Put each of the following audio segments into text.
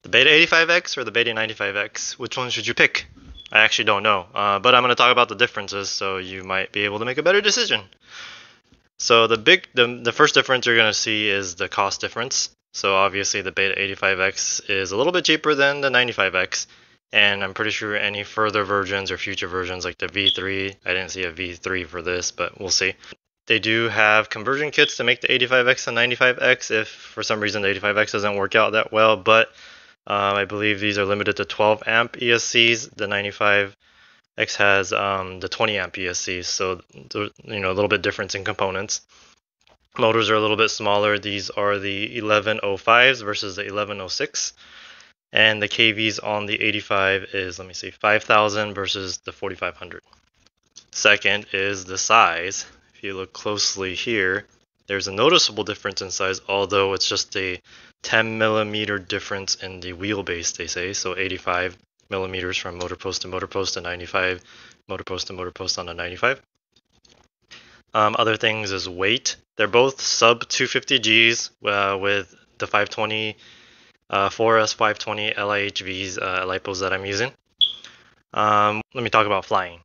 The Beta85x or the Beta95x? Which one should you pick? I actually don't know, but I'm going to talk about the differences so you might be able to make a better decision. So the first difference you're going to see is the cost difference. So obviously the Beta85x is a little bit cheaper than the 95x, and I'm pretty sure any further versions or future versions like the V3, I didn't see a V3 for this, but we'll see. They do have conversion kits to make the 85x and 95x if for some reason the 85x doesn't work out that well, but I believe these are limited to 12 amp ESCs. The 95x has the 20 amp ESCs, so a little bit difference in components. Motors are a little bit smaller. These are the 1105s versus the 1106, and the kVs on the 85 is 5,000 versus the 4,500. Second is the size. If you look closely here, there's a noticeable difference in size, although it's just a 10 millimeter difference in the wheelbase, they say. So 85 millimeters from motor post to motor post, and 95 motor post to motor post on the 95. Other things is weight. They're both sub 250 Gs with the 520 4S520 LIHVs LiPos that I'm using. Let me talk about flying.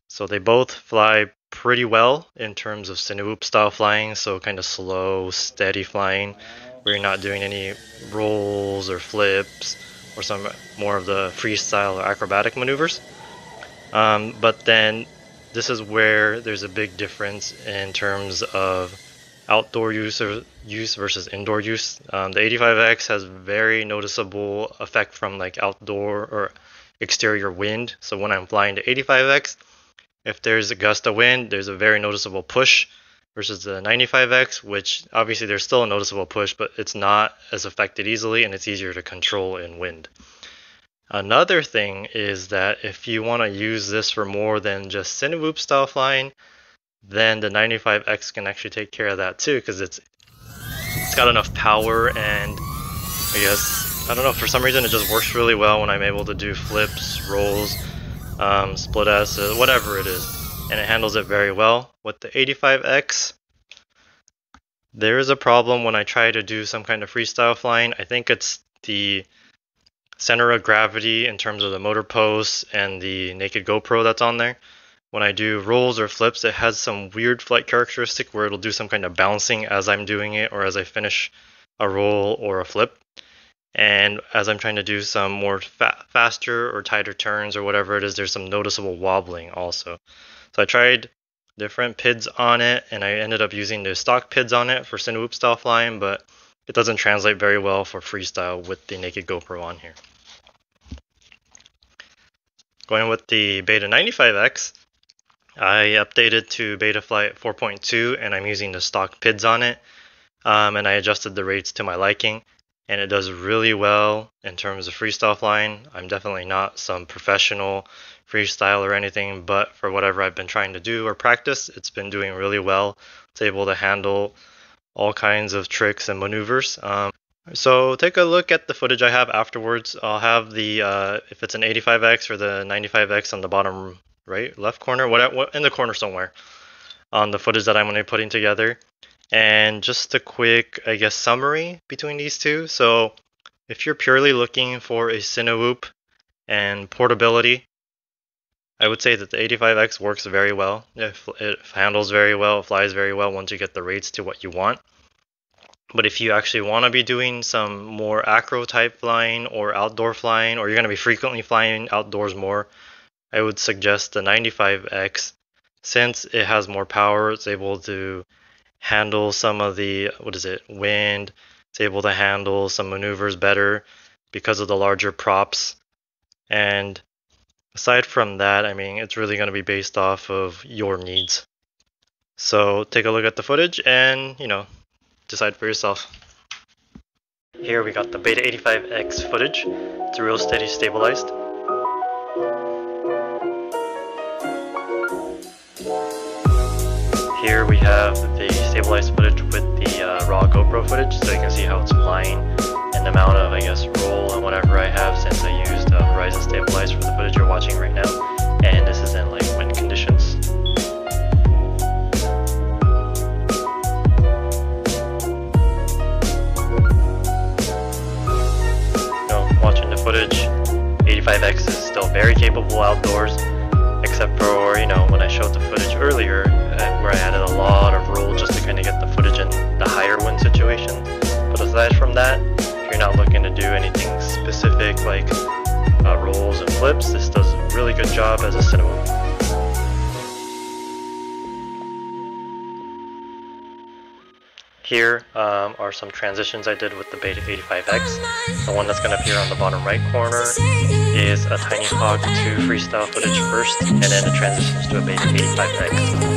So they both fly pretty well in terms of Cinewhoop style flying, so kind of slow, steady flying, where you're not doing any rolls or flips or some more of the freestyle or acrobatic maneuvers. But then this is where there's a big difference in terms of outdoor use versus indoor use. The 85x has very noticeable effect from like outdoor or exterior wind. So when I'm flying the 85x, if there's a gust of wind, there's a very noticeable push, versus the 95x, which obviously there's still a noticeable push, but it's not as affected easily and it's easier to control in wind. Another thing is that if you want to use this for more than just Cinewhoop style flying, then the 95x can actually take care of that too, because it's got enough power, and I guess, I don't know, for some reason it just works really well when I'm able to do flips, rolls, split S, whatever it is, and it handles it very well. With the 85x, there is a problem when I try to do some kind of freestyle flying. I think it's the center of gravity in terms of the motor posts and the naked GoPro that's on there. When I do rolls or flips, it has some weird flight characteristic where it'll do some kind of bouncing as I'm doing it or as I finish a roll or a flip. And as I'm trying to do some more faster or tighter turns or whatever it is, there's some noticeable wobbling also. So I tried different PIDs on it, and I ended up using the stock PIDs on it for Cinewhoop style flying, but it doesn't translate very well for freestyle with the naked GoPro on here. Going with the Beta95x, I updated to Betaflight 4.2, and I'm using the stock PIDs on it, and I adjusted the rates to my liking, and it does really well in terms of freestyle flying. I'm definitely not some professional freestyle or anything, but for whatever I've been trying to do or practice, it's been doing really well. It's able to handle all kinds of tricks and maneuvers. So take a look at the footage I have afterwards. I'll have the, if it's an 85x or the 95x on the bottom right, left corner, what in the corner somewhere, on the footage that I'm going to be putting together. And just a quick, I guess, summary between these two. So if you're purely looking for a Cinewhoop and portability, I would say that the 85x works very well. It handles very well, it flies very well once you get the rates to what you want. But if you actually want to be doing some more acro type flying or outdoor flying, or you're going to be frequently flying outdoors more, I would suggest the 95x. Since it has more power, it's able to handle some of the, wind. It's able to handle some maneuvers better because of the larger props. And aside from that, I mean, it's really going to be based off of your needs. So take a look at the footage and, decide for yourself. Here we got the Beta85x footage. It's real steady stabilized. Here we have the stabilized footage with the raw GoPro footage, so you can see how it's flying and the amount of, I guess, roll and whatever I have since I used Horizon Stabilized for the footage you're watching right now. And this is in like wind conditions. footage. 85x is still very capable outdoors, except for, you know, when I showed the footage earlier, where I added a lot of roll just to kind of get the footage in the higher wind situation. But aside from that, if you're not looking to do anything specific like rolls and flips, this does a really good job as a Cinewhoop. Here are some transitions I did with the Beta85x. The one that's going to appear on the bottom right corner is a Tiny Hawk to Freestyle footage first, and then it transitions to a Beta85x.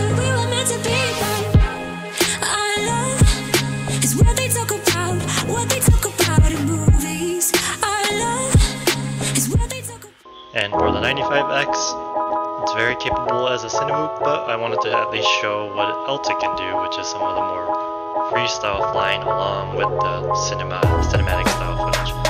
And for the 95x, it's very capable as a Cinewhoop, but I wanted to at least show what else it can do, which is some of the more freestyle flying along with the cinematic style footage.